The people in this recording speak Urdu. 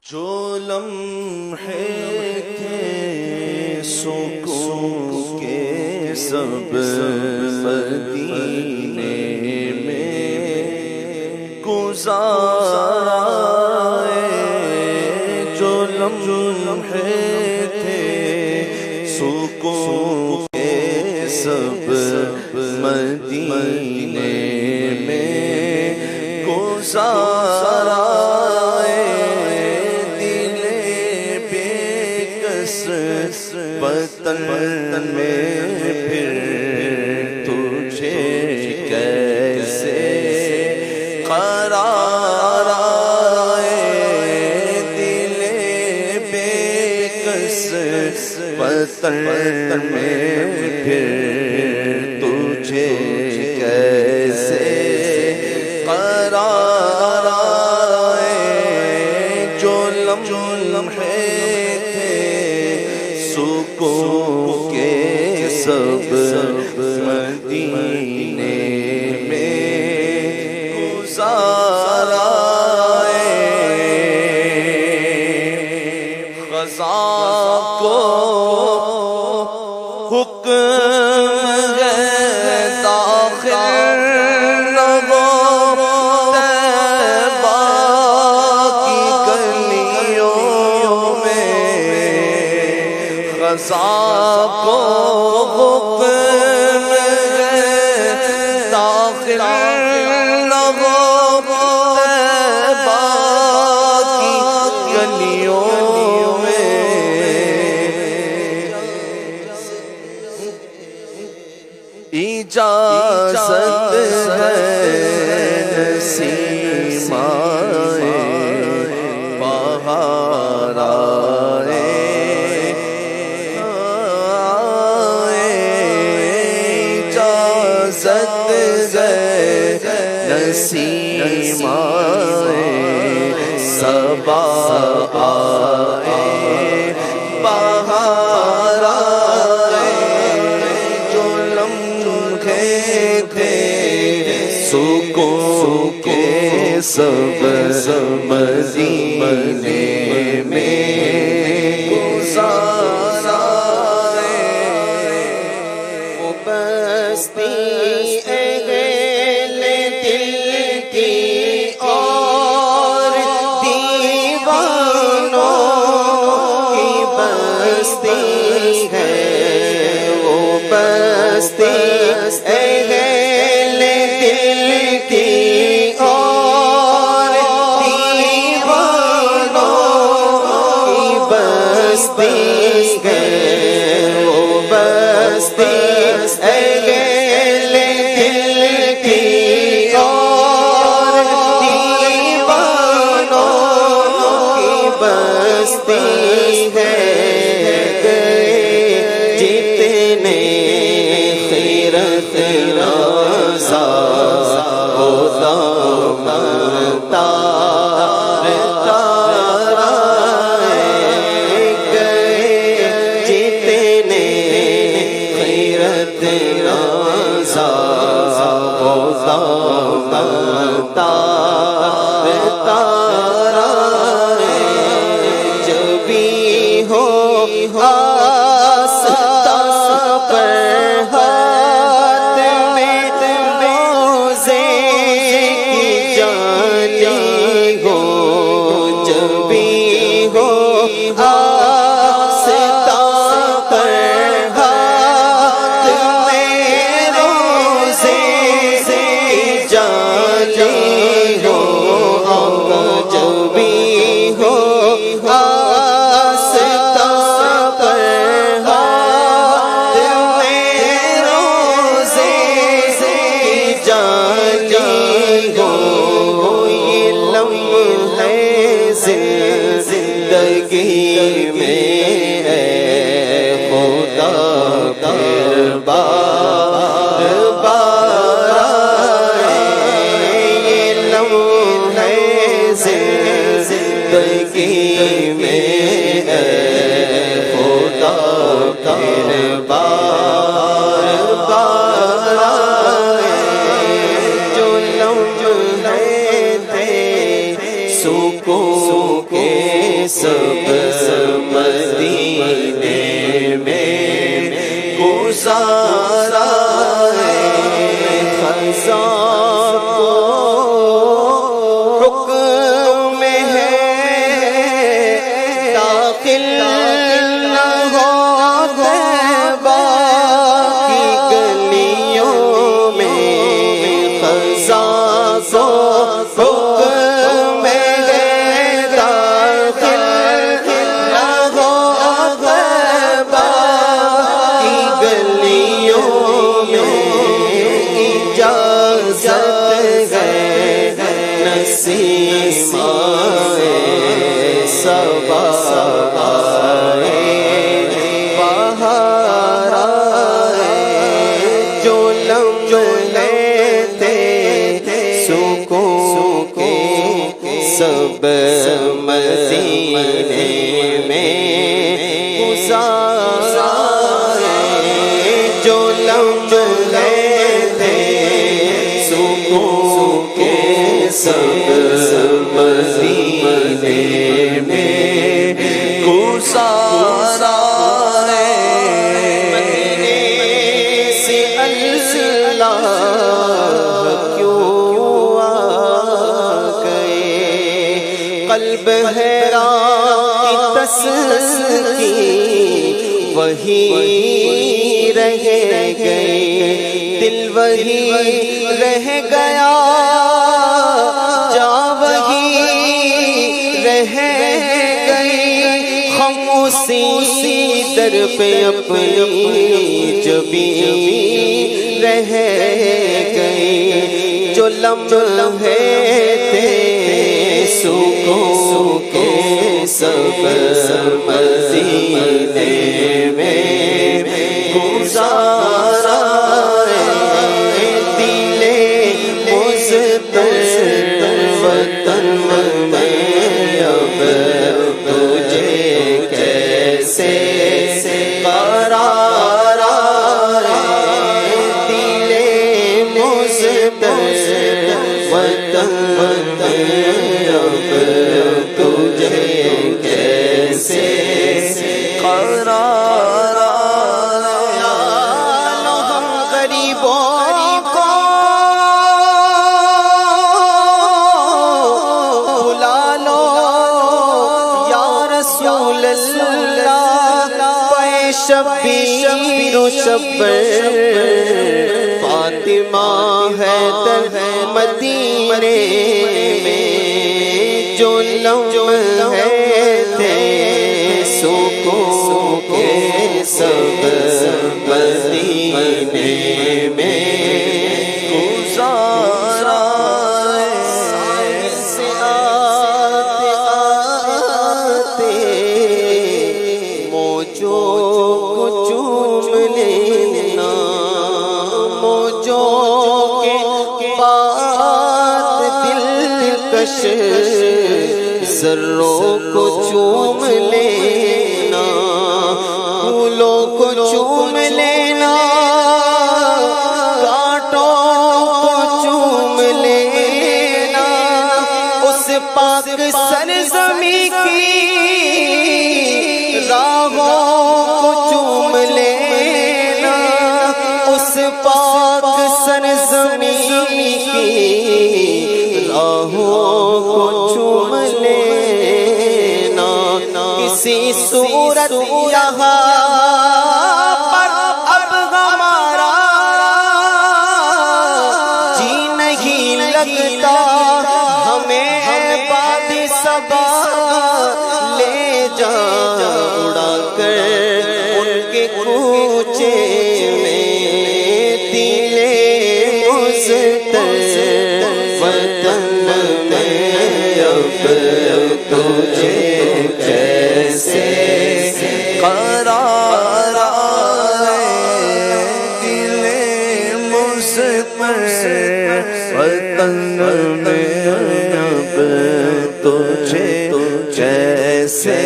جو لمحے تھے سکون کے سب مدینے میں گزارے، جو لمحے تھے سکون کے سب مدینے میں گزارا، وطن میں پھر تجھے کیسے قرار آئے، دل بے کس وطن میں پھر تجھے کیسے قرار آئے، جو لمحے سکون کے سب مدینے میں گزارا، خزاں کو حکم ہے داخل رہو طیبہ کی گلیوں میں، خزاں کو حکم ہے داخل رہو طیبہ کی گلیوں میں، اجازت ہے نسیمائے بہار آئے، اجازت ہے نسیمائے صبا آئے، بہار آئے، جو لمحے تھے سکون کے سب مدینے میں گزارا، وہ بستی اہل دل کی اور دیوانوں کی بستی ہے، وہ بستی اہل دل کی اور دیوانوں کی بستی ہے، وہ بستی اہل دل کی اور دیوانوں کی بستی ہے، جتنے خیرت نازا وہ دامتا جتنے خیرت نازا وہ دامتا جب بھی ہو آستا پر ہاتھ میں روزے کی جالی ہو، جب بھی ہو آستا پر ہاتھ میں روزے کی جالی ہو، جب بھی ہو آستا پر ہاتھ میں روزے کی جالی ہو، یہ لمحے زندگی میں ہے خدا پھر بار بار آئے، یہ لمحے زندگی میں ہے خدا پھر بار بار آئے، جو لمحے تھے سکون کے سب مدینے میں گزارا ہے خزاں کو حکم ہے داخل نہ ہو طیبہ کی گلیوں میں خزاں کو حکم ہے داخل نہ ہو طیبہ کی گلیوں میں اجازت ہے نسیمہ صبا آئے بہار آئے جو لمحے تھے سکون کے سب مدینے میں گزارا جو لمحے تھے سکون کے سب مدینے میں گزارا مدینے سے اللہ کیوں آ گئے قلب حیران کی تسکین وہی رہ گئے دل وہی رہ گیا جا وہی رہ گئی ہم اسی در پہ اپنی جبیں رہ گئی جو لمحے تھے سکون کے سب مدینے میں گزارا دل مضطرب وطن میں اب تجھے کیسے قرار دل مضطرب وطن میں اب تجھے کیسے قرار ہم غریبوں کو بلا لو یا رسول اللہ پہ شبیر و شبر فاطمہ حیدر مدینے میں جو لمحے تھے سکون کے سب مدینے میں گزارا سے آتے آتے موجوں کو چوم لینا موجوں کے بعد دلکش ذروں کو چوم لینا پھولوں کو چوم لینا کانٹوں کو چوم لینا اس پاک سرزمین کی راہوں کو چوم لینا اس پاک سرزمین کی راہوں کو چوم لینا کسی صورت یہاں پر اب ہمارا جی نہیں لگتا ہمیں باد صبا لے جا اڑا کر ان کے کوچے میں دل مضطرب وطن میں اب تجھے کیسے قرار دل مضطرب وطن میں اب تجھے کیسے